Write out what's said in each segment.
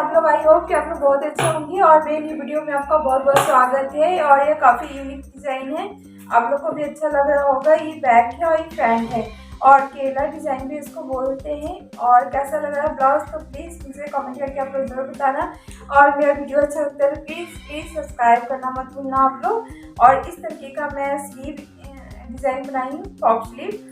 आप लोग? I hope कि आप लोग बहुत अच्छे होंगे और मेरी न्यू वीडियो में आपका बहुत बहुत स्वागत है। और ये काफ़ी यूनिक डिज़ाइन है, आप लोग को भी अच्छा लग रहा होगा। ये बैग है और ये पैंट है और केला डिज़ाइन भी इसको बोलते हैं। और कैसा लग रहा है ब्लाउज तो प्लीज़ मुझे कमेंट करके आप लोग जरूर बताना। और मेरा वीडियो अच्छा लगता है तो प्लीज़ सब्सक्राइब करना मत भूलना आप लोग। और इस तरीके का मैं स्लीव डिज़ाइन बनाई हूँ, टॉप स्लीव,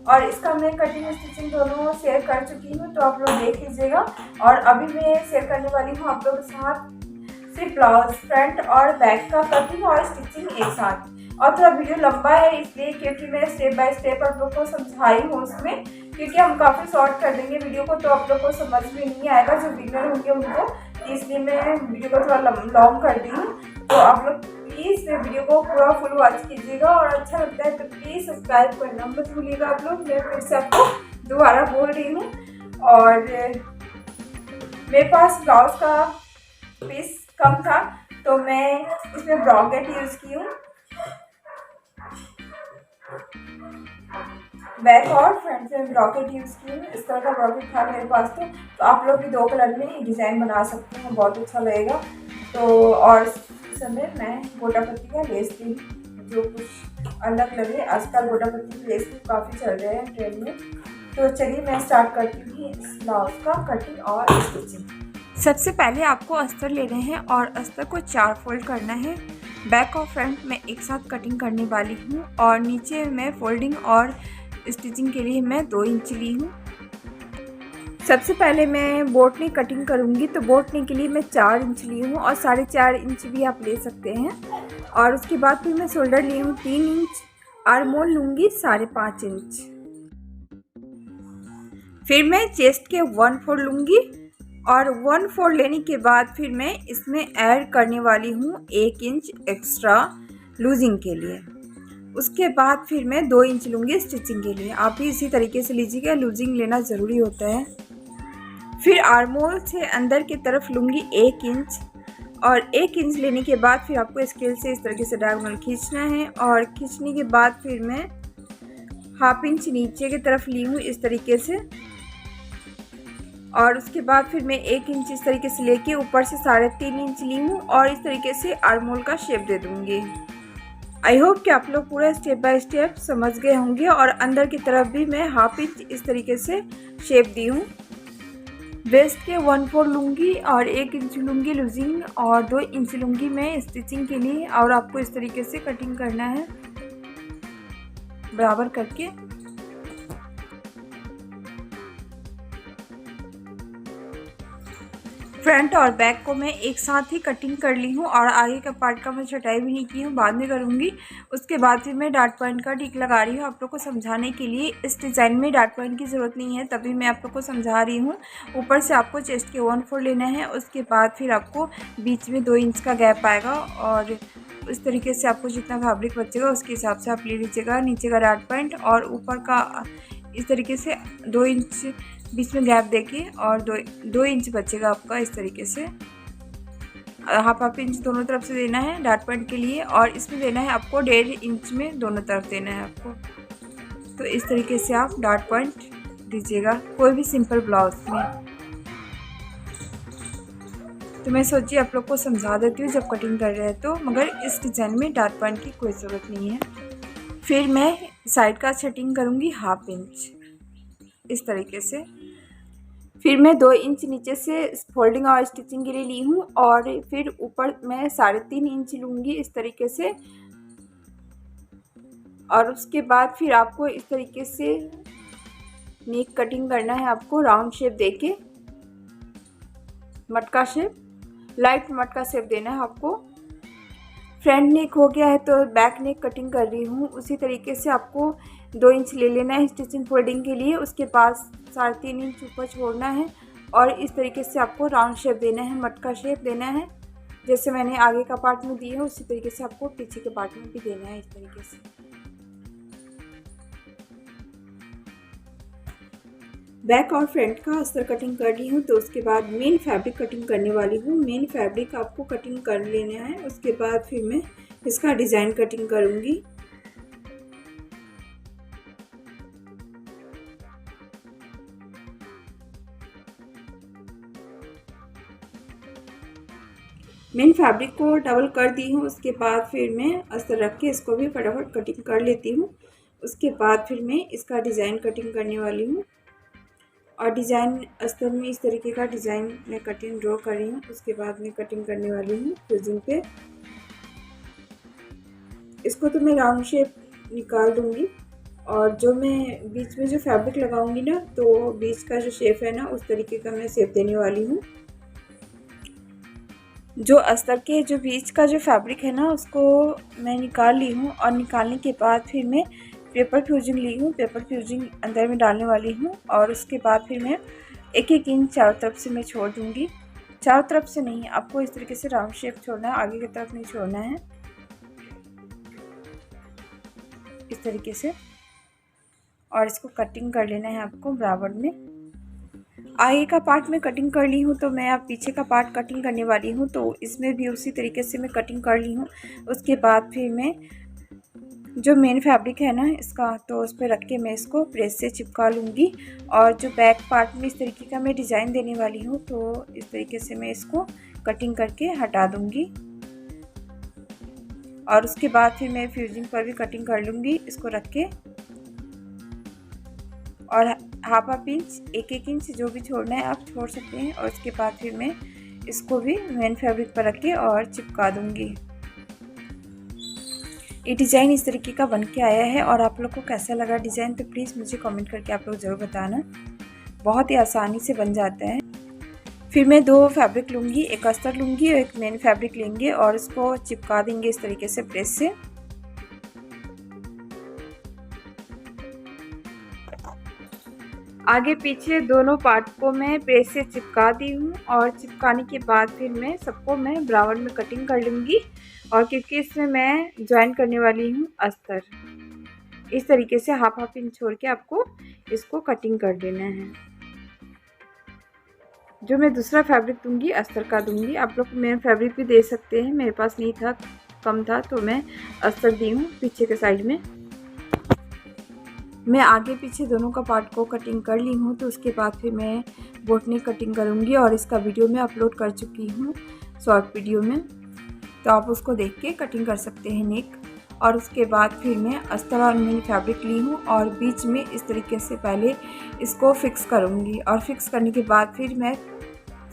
और इसका मैं कटिंग स्टिचिंग दोनों शेयर कर चुकी हूँ, तो आप लोग देख लीजिएगा। और अभी मैं शेयर करने वाली हूँ आप लोगों के साथ सिर्फ ब्लाउज, फ्रंट और बैक का कटिंग और स्टिचिंग एक साथ। और थोड़ा वीडियो लंबा है इसलिए, क्योंकि मैं स्टेप बाय स्टेप आप लोग को समझाई हूँ उसमें, क्योंकि हम काफ़ी शॉर्ट कर देंगे वीडियो को तो आप लोग को समझ में नहीं आएगा जो बिगनर होंगे उनको, इसलिए मैं वीडियो को थोड़ा लॉन्ग कर दी हूँ। तो आप लोग प्लीज़ वीडियो को पूरा फुल वॉच कीजिएगा और अच्छा लगता है तो प्लीज़ सब्सक्राइब करना मत भूलिएगा आप लोग। मैं फिर से आपको दोबारा बोल रही हूँ। और मेरे पास ब्लाउज का पीस कम था तो मैं इसमें ब्रॉकेट यूज़ की हूँ, बैक और फ्रंट में ब्रॉकेट यूज़ की हूँ। इस तरह का ब्रॉकेट था मेरे पास, तो आप लोग भी 2 कलर में डिज़ाइन बना सकते हैं, बहुत अच्छा लगेगा। तो और समय मैं गोटा पत्ती का लेस दी, जो कुछ अलग लगे। आजकल गोटा पत्ती के लेस भी काफ़ी चल रहे हैं ट्रेंड में। तो चलिए मैं स्टार्ट करती हूँ इस ब्लाउज का कटिंग और स्टिचिंग। सबसे पहले आपको अस्तर लेने हैं और अस्तर को 4 फोल्ड करना है। बैक और फ्रंट में एक साथ कटिंग करने वाली हूँ और नीचे में फोल्डिंग और स्टिचिंग के लिए मैं 2 इंच ली हूँ। सबसे पहले मैं बोटनी कटिंग करूँगी, तो बोटनी के लिए मैं 4 इंच ली हूँ और 4.5 इंच भी आप ले सकते हैं। और उसके बाद फिर मैं शोल्डर ली हूँ 3 इंच, आर्म होल लूँगी 5.5 इंच। फिर मैं चेस्ट के 1/4 लूँगी और 1/4 लेने के बाद फिर मैं इसमें ऐड करने वाली हूँ 1 इंच एक्स्ट्रा लूजिंग के लिए। उसके बाद फिर मैं 2 इंच लूँगी स्टिचिंग के लिए। आप भी इसी तरीके से लीजिएगा, लूजिंग लेना ज़रूरी होता है। फिर आर्म होल से अंदर की तरफ लूँगी 1 इंच और 1 इंच लेने के बाद फिर आपको स्केल से इस तरीके से डायगोनल खींचना है। और खींचने के बाद फिर मैं 1/2 इंच नीचे की तरफ ली हूँ इस तरीके से। और उसके बाद फिर मैं 1 इंच इस तरीके से लेके ऊपर से 3.5 इंच ली हूँ और इस तरीके से आर्म होल का शेप दे दूँगी। आई होप कि आप लोग पूरा स्टेप बाय स्टेप समझ गए होंगे। और अंदर की तरफ भी मैं 1/2 इंच इस तरीके से शेप दी हूँ। वेस्ट के 1/4 लूँगी और 1 इंच लूँगी लूजिंग और 2 इंच लूँगी मैं स्टिचिंग के लिए। और आपको इस तरीके से कटिंग करना है बराबर करके। फ्रंट और बैक को मैं एक साथ ही कटिंग कर ली हूँ और आगे का पार्ट का मैं छटाई भी नहीं की हूँ, बाद में करूँगी। उसके बाद फिर मैं डॉट पॉइंट का टिक लगा रही हूँ आप लोग को समझाने के लिए। इस डिज़ाइन में डॉट पॉइंट की ज़रूरत नहीं है, तभी मैं आप लोग को समझा रही हूँ। ऊपर से आपको चेस्ट के 1/4 लेना है, उसके बाद फिर आपको बीच में 2 इंच का गैप आएगा और इस तरीके से आपको जितना फैब्रिक बचेगा उसके हिसाब से आप ले लीजिएगा। नीचे का डॉट पॉइंट और ऊपर का इस तरीके से 2 इंच बीच में गैप देके और 2 इंच बचेगा आपका इस तरीके से। 1/2 इंच दोनों तरफ से देना है डॉट पॉइंट के लिए और इसमें देना है आपको 1.5 इंच में दोनों तरफ देना है आपको। तो इस तरीके से आप डॉट पॉइंट दीजिएगा कोई भी सिंपल ब्लाउज में। तो मैं सोची आप लोग को समझा देती हूँ जब कटिंग कर रहे हैं तो, मगर इस डिज़ाइन में डॉट पॉइंट की कोई ज़रूरत नहीं है। फिर मैं साइड का सेटिंग करूँगी 1/2 इंच इस तरीके से। फिर मैं 2 इंच नीचे से फोल्डिंग और स्टिचिंग के लिए ली हूँ और फिर ऊपर मैं 3.5 इंच लूँगी इस तरीके से। और उसके बाद फिर आपको इस तरीके से नेक कटिंग करना है, आपको राउंड शेप देके मटका शेप, लाइट मटका शेप देना है आपको। फ्रंट नेक हो गया है तो बैक नेक कटिंग कर रही हूँ, उसी तरीके से आपको 2 इंच ले लेना है स्टिचिंग फोल्डिंग के लिए। उसके बाद 3.5 इंच ऊपर छोड़ना है और इस तरीके से आपको राउंड शेप देना है, मटका शेप देना है। जैसे मैंने आगे का पार्ट में दिया है उसी तरीके से आपको पीछे के पार्ट में भी देना है इस तरीके से। बैक और फ्रंट का अस्तर कटिंग कर ली हूँ, तो उसके बाद मेन फैब्रिक कटिंग करने वाली हूँ। मेन फैब्रिक आपको कटिंग कर लेना है, उसके बाद फिर मैं इसका डिज़ाइन कटिंग करूँगी। मैंने फैब्रिक को डबल कर दी हूँ। उसके बाद फिर मैं अस्तर रख के इसको भी फटाफट कटिंग कर लेती हूँ। उसके बाद फिर मैं इसका डिज़ाइन कटिंग करने वाली हूँ। और डिज़ाइन अस्तर में इस तरीके का डिज़ाइन मैं कटिंग ड्रॉ कर रही हूँ। उसके बाद मैं कटिंग करने वाली हूँ फ्यूजिंग पे। इसको तो मैं राउंड शेप निकाल दूँगी और जो मैं बीच में जो फैब्रिक लगाऊंगी ना, तो बीच का जो शेप है ना, उस तरीके का मैं शेप देने वाली हूँ। जो अस्तर के जो बीच का जो फैब्रिक है ना, उसको मैं निकाल ली हूँ और निकालने के बाद फिर मैं पेपर फ्यूजिंग ली हूँ। पेपर फ्यूजिंग अंदर में डालने वाली हूँ और उसके बाद फिर मैं एक एक इंच चारों तरफ से मैं छोड़ दूँगी। चारों तरफ से नहीं, आपको इस तरीके से राउंड शेप छोड़ना है, आगे की तरफ नहीं छोड़ना है, इस तरीके से। और इसको कटिंग कर लेना है आपको बराबर में। आगे का पार्ट में कटिंग कर ली हूँ, तो मैं अब पीछे का पार्ट कटिंग करने वाली हूँ। तो इसमें भी उसी तरीके से मैं कटिंग कर ली हूँ। उसके बाद फिर मैं जो मेन फैब्रिक है ना इसका, तो उस पर रख के मैं इसको प्रेस से चिपका लूँगी। और जो बैक पार्ट में इस तरीके का मैं डिज़ाइन देने वाली हूँ, तो इस तरीके से मैं इसको कटिंग करके हटा दूँगी। और उसके बाद फिर मैं फ्यूजिंग पर भी कटिंग कर लूँगी इसको रख के। और हाफ इंच एक एक इंच जो भी छोड़ना है आप छोड़ सकते हैं। और उसके बाद फिर मैं इसको भी मेन फैब्रिक पर रख के और चिपका दूँगी। ये डिज़ाइन इस तरीके का बन के आया है। और आप लोग को कैसा लगा डिज़ाइन, तो प्लीज़ मुझे कमेंट करके आप लोग ज़रूर बताना। बहुत ही आसानी से बन जाता है। फिर मैं दो फैब्रिक लूँगी, एक अस्तर लूँगी और एक मेन फैब्रिक लेंगे और इसको चिपका देंगे इस तरीके से प्रेस से। आगे पीछे दोनों पार्ट को मैं प्रेस से चिपका दी हूँ। और चिपकाने के बाद फिर मैं सबको मैं बराबर में कटिंग कर लूँगी। और क्योंकि इसमें मैं ज्वाइन करने वाली हूँ अस्तर, इस तरीके से हाफ इंच छोड़ के आपको इसको कटिंग कर देना है। जो मैं दूसरा फैब्रिक दूंगी अस्तर का दूंगी। आप लोग मेन फैब्रिक भी दे सकते हैं, मेरे पास नहीं था, कम था, तो मैं अस्तर दी हूँ पीछे के साइड में। मैं आगे पीछे दोनों का पार्ट को कटिंग कर ली हूँ। तो उसके बाद फिर मैं बोटनेक कटिंग करूँगी और इसका वीडियो मैं अपलोड कर चुकी हूँ शॉर्ट वीडियो में, तो आप उसको देख के कटिंग कर सकते हैं नेक। और उसके बाद फिर मैं अस्तर और मेन फैब्रिक ली हूँ और बीच में इस तरीके से पहले इसको फिक्स करूँगी। और फिक्स करने के बाद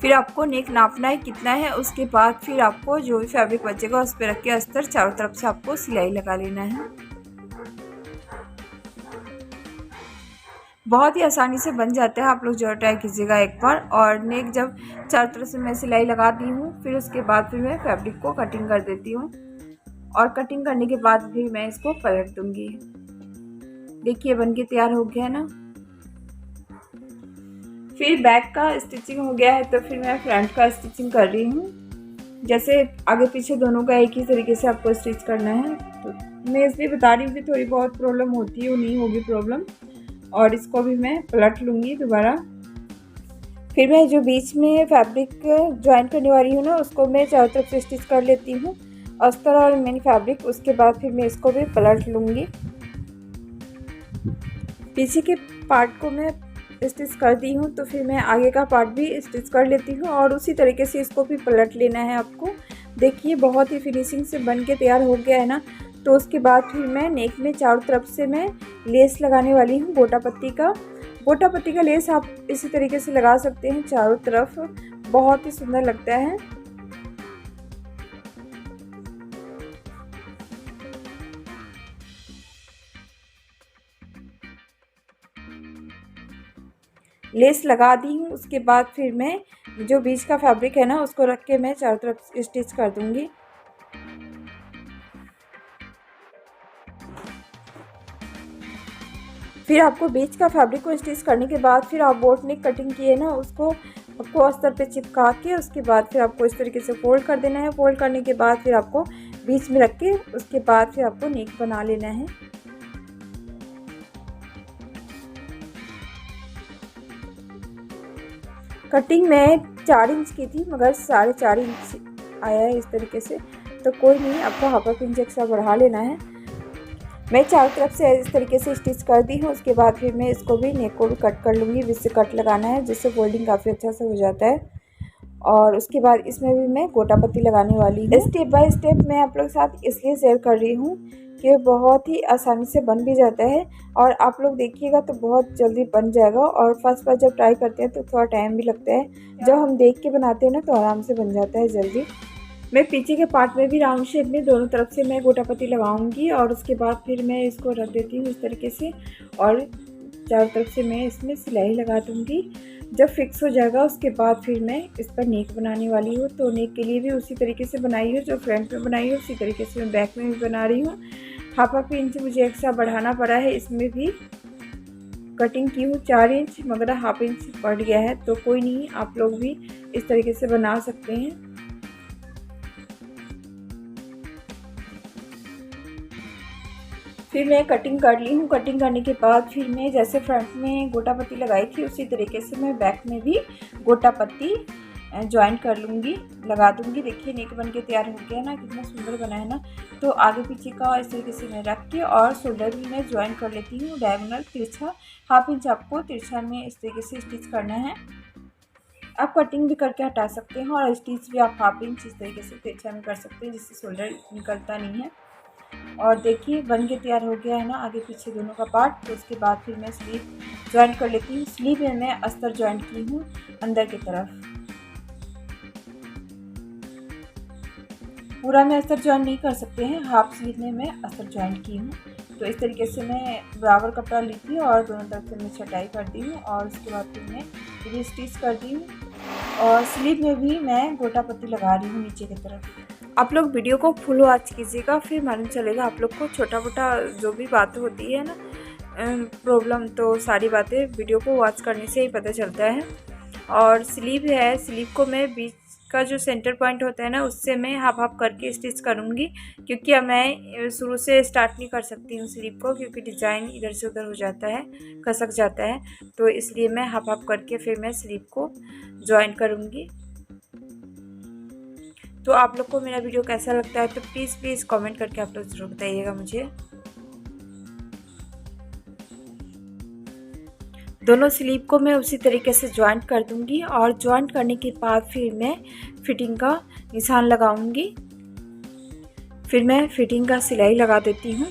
फिर आपको नेक नापना है कितना है। उसके बाद फिर आपको जो भी फैब्रिक बचेगा उस पर रख के अस्तर चारों तरफ से आपको सिलाई लगा लेना है। बहुत ही आसानी से बन जाता है, आप लोग जरूर ट्राई कीजिएगा एक बार। और नेक जब चारों तरफ से मैं सिलाई लगा दी हूँ, फिर उसके बाद फिर मैं फैब्रिक को कटिंग कर देती हूँ। और कटिंग करने के बाद फिर मैं इसको पलट दूँगी। देखिए बन के तैयार हो गया है ना। फिर बैक का स्टिचिंग हो गया है, तो फिर मैं फ्रंट का स्टिचिंग कर रही हूँ। जैसे आगे पीछे दोनों का एक ही तरीके से आपको स्टिच करना है। तो मैं इसलिए बता रही हूँ कि थोड़ी बहुत प्रॉब्लम होती है, वो नहीं होगी प्रॉब्लम। और इसको भी मैं पलट लूँगी दोबारा। फिर मैं जो बीच में फैब्रिक ज्वाइन करने वाली हूँ ना, उसको मैं चारों तरफ से स्टिच कर लेती हूँ, अस्तर और मेन फैब्रिक। उसके बाद फिर मैं इसको भी पलट लूँगी। पीछे के पार्ट को मैं स्टिच कर दी हूँ, तो फिर मैं आगे का पार्ट भी स्टिच कर लेती हूँ और उसी तरीके से इसको भी पलट लेना है आपको। देखिए बहुत ही फिनिशिंग से बन के तैयार हो गया है ना। तो उसके बाद फिर मैं नेक में चारों तरफ से मैं लेस लगाने वाली हूँ गोटा पत्ती का लेस आप इसी तरीके से लगा सकते हैं चारों तरफ, बहुत ही सुंदर लगता है। लेस लगा दी हूँ। उसके बाद फिर मैं जो बीच का फैब्रिक है ना, उसको रख के मैं चारों तरफ स्टिच कर दूँगी। फिर आपको बीच का फैब्रिक को स्टिच करने के बाद फिर आप बोट नेक कटिंग किए ना, उसको आपको अस्तर पे चिपका के उसके बाद फिर आपको इस तरीके से फोल्ड कर देना है। फोल्ड करने के बाद फिर आपको बीच में रख के उसके बाद फिर आपको नेक बना लेना है। कटिंग मैं 4 इंच की थी, मगर 4.5 इंच आया है इस तरीके से, तो कोई नहीं, आपको हाफ इंच एक्स्ट्रा बढ़ा लेना है। मैं चारों तरफ से इस तरीके से स्टिच कर दी हूँ। उसके बाद फिर मैं इसको भी नेक को भी कट कर लूँगी। बीच से कट लगाना है, जिससे फोल्डिंग काफ़ी अच्छा से हो जाता है। और उसके बाद इसमें भी मैं गोटा पत्ती लगाने वाली हूँ। स्टेप बाय स्टेप मैं आप लोग के साथ इसलिए शेयर कर रही हूँ कि बहुत ही आसानी से बन भी जाता है और आप लोग देखिएगा तो बहुत जल्दी बन जाएगा। और फर्स्ट बार जब ट्राई करते हैं तो थोड़ा टाइम भी लगता है, जब हम देख के बनाते हैं ना तो आराम से बन जाता है जल्दी। मैं पीछे के पार्ट में भी राउंड शेप में दोनों तरफ से मैं गोटा पत्ती लगाऊंगी और उसके बाद फिर मैं इसको रख देती हूँ इस तरीके से और चारों तरफ से मैं इसमें सिलाई लगा दूँगी। जब फिक्स हो जाएगा उसके बाद फिर मैं इस पर नेक बनाने वाली हूँ। तो नेक के लिए भी उसी तरीके से बनाई है, जो फ्रंट में बनाई है उसी तरीके से मैं बैक में भी बना रही हूँ। हाफ इंच मुझे एक्स्ट्रा बढ़ाना पड़ा है, इसमें भी कटिंग की हूँ 4 इंच, मगर हाफ इंच बढ़ गया है तो कोई नहीं, आप लोग भी इस तरीके से बना सकते हैं। फिर मैं कटिंग कर ली हूँ। कटिंग करने के बाद फिर मैं जैसे फ्रंट में गोटा पत्ती लगाई थी उसी तरीके से मैं बैक में भी गोटा पत्ती ज्वाइन कर लूँगी, लगा दूँगी। देखिए नेक बन के तैयार हो गया ना, कितना सुंदर बना है ना। तो आगे पीछे का इस तरीके से मैं रख के और शोल्डर भी मैं ज्वाइन कर लेती हूँ। डायगोनल तिरछा हाफ इंच आपको तिरछा में इस तरीके से स्टिच करना है। आप कटिंग भी करके हटा सकते हैं और स्टिच भी आप हाफ इंच इस तरीके से तिरछा में कर सकते हैं, जिससे शोल्डर निकलता नहीं है। और देखिए बन के तैयार हो गया है ना आगे पीछे दोनों का पार्ट। तो उसके बाद फिर मैं स्लीव ज्वाइन कर लेती हूँ। स्लीव में मैं अस्तर ज्वाइन की हूँ अंदर की तरफ। पूरा में अस्तर ज्वाइन नहीं कर सकते हैं, हाफ स्लीव में मैं अस्तर ज्वाइन की हूँ। तो इस तरीके से मैं बराबर कपड़ा ली थी और दोनों तरफ से मैं छटाई कर दी हूँ और उसके बाद फिर मैं ये स्टिच कर दी हूँ। और स्लीव में भी मैं गोटा पत्ती लगा रही हूँ नीचे की तरफ। आप लोग वीडियो को फुल वॉच कीजिएगा, फिर मालूम चलेगा आप लोग को छोटा मोटा जो भी बात होती है ना प्रॉब्लम, तो सारी बातें वीडियो को वॉच करने से ही पता चलता है। और स्लीव है, स्लीव को मैं बीच का जो सेंटर पॉइंट होता है ना उससे मैं हाफ हाफ करके स्टिच करूँगी, क्योंकि अब मैं शुरू से स्टार्ट नहीं कर सकती हूँ स्लीव को, क्योंकि डिज़ाइन इधर से उधर हो जाता है, खसक जाता है। तो इसलिए मैं हाफ हाफ करके फिर मैं स्लीव को ज्वाइन करूँगी। तो आप लोग को मेरा वीडियो कैसा लगता है तो प्लीज़ कमेंट करके आप लोग ज़रूर बताइएगा मुझे। दोनों स्लीव को मैं उसी तरीके से ज्वाइंट कर दूंगी और ज्वाइंट करने के बाद फिर मैं फिटिंग का निशान लगाऊंगी। फिर मैं फिटिंग का सिलाई लगा देती हूँ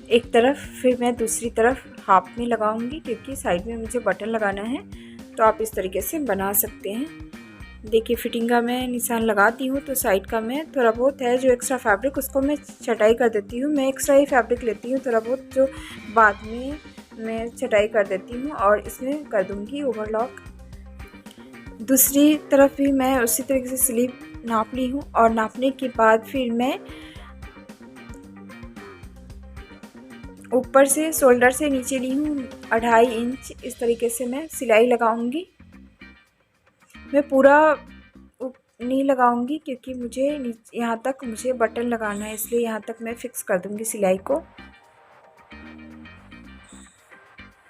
एक तरफ, फिर मैं दूसरी तरफ हाफ में लगाऊंगी, क्योंकि साइड में मुझे बटन लगाना है। तो आप इस तरीके से बना सकते हैं। देखिए फिटिंग का मैं निशान लगाती हूँ तो साइड का मैं थोड़ा बहुत है जो एक्स्ट्रा फैब्रिक उसको मैं छटाई कर देती हूँ। मैं एक्स्ट्रा ही फैब्रिक लेती हूँ, थोड़ा बहुत जो बाद में मैं छटाई कर देती हूँ और इसमें कर दूँगी ओवरलॉक। दूसरी तरफ भी मैं उसी तरीके से स्लीव नाप ली हूँ और नापने के बाद फिर मैं ऊपर से शोल्डर से नीचे ली हूँ 2.5 इंच, इस तरीके से मैं सिलाई लगाऊंगी। मैं पूरा नहीं लगाऊंगी क्योंकि मुझे यहाँ तक मुझे बटन लगाना है, इसलिए यहाँ तक मैं फिक्स कर दूंगी सिलाई को।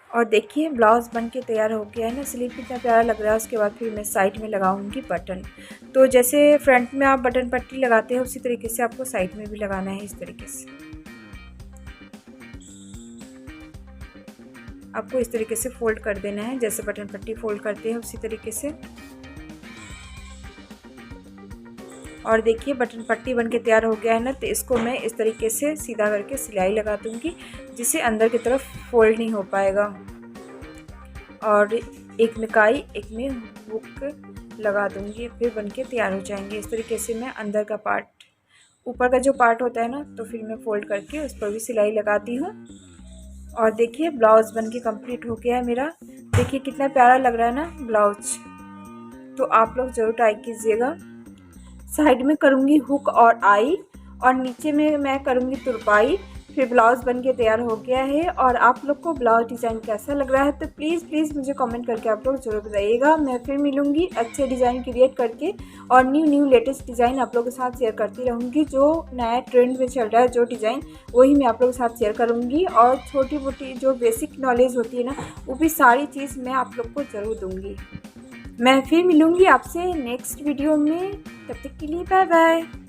और देखिए ब्लाउज़ बन के तैयार हो गया है ना, स्लीव कितना प्यारा लग रहा है। उसके बाद फिर मैं साइड में लगाऊंगी बटन। तो जैसे फ्रंट में आप बटन पट्टी लगाते हैं उसी तरीके से आपको साइड में भी लगाना है। इस तरीके से आपको इस तरीके से फोल्ड कर देना है, जैसे बटन पट्टी फोल्ड करते हैं उसी तरीके से। और देखिए बटन पट्टी बन के तैयार हो गया है ना, तो इसको मैं इस तरीके से सीधा करके सिलाई लगा दूंगी, जिससे अंदर की तरफ फोल्ड नहीं हो पाएगा। और एक में काई एक में हुक लगा दूंगी, फिर बन के तैयार हो जाएंगे। इस तरीके से मैं अंदर का पार्ट, ऊपर का जो पार्ट होता है ना, तो फिर मैं फोल्ड करके उस पर भी सिलाई लगाती हूँ। और देखिए ब्लाउज़ बन के कम्प्लीट हो गया है मेरा। देखिए कितना प्यारा लग रहा है ना ब्लाउज। तो आप लोग ज़रूर ट्राई कीजिएगा। साइड में करूँगी हुक और आई और नीचे में मैं करूँगी तुरपाई। फिर ब्लाउज़ बन के तैयार हो गया है। और आप लोग को ब्लाउज डिज़ाइन कैसा लग रहा है तो प्लीज़ मुझे कमेंट करके आप लोग ज़रूर बताइएगा। मैं फिर मिलूँगी अच्छे डिज़ाइन क्रिएट करके और न्यू लेटेस्ट डिज़ाइन आप लोगों के साथ शेयर करती रहूँगी। जो नया ट्रेंड में चल रहा है जो डिज़ाइन, वही मैं आप लोगों के साथ शेयर करूँगी। और छोटी मोटी जो बेसिक नॉलेज होती है ना, वो भी सारी चीज़ मैं आप लोग को ज़रूर दूँगी। मैं फिर मिलूँगी आपसे नेक्स्ट वीडियो में, तब तक के लिए बाय बाय।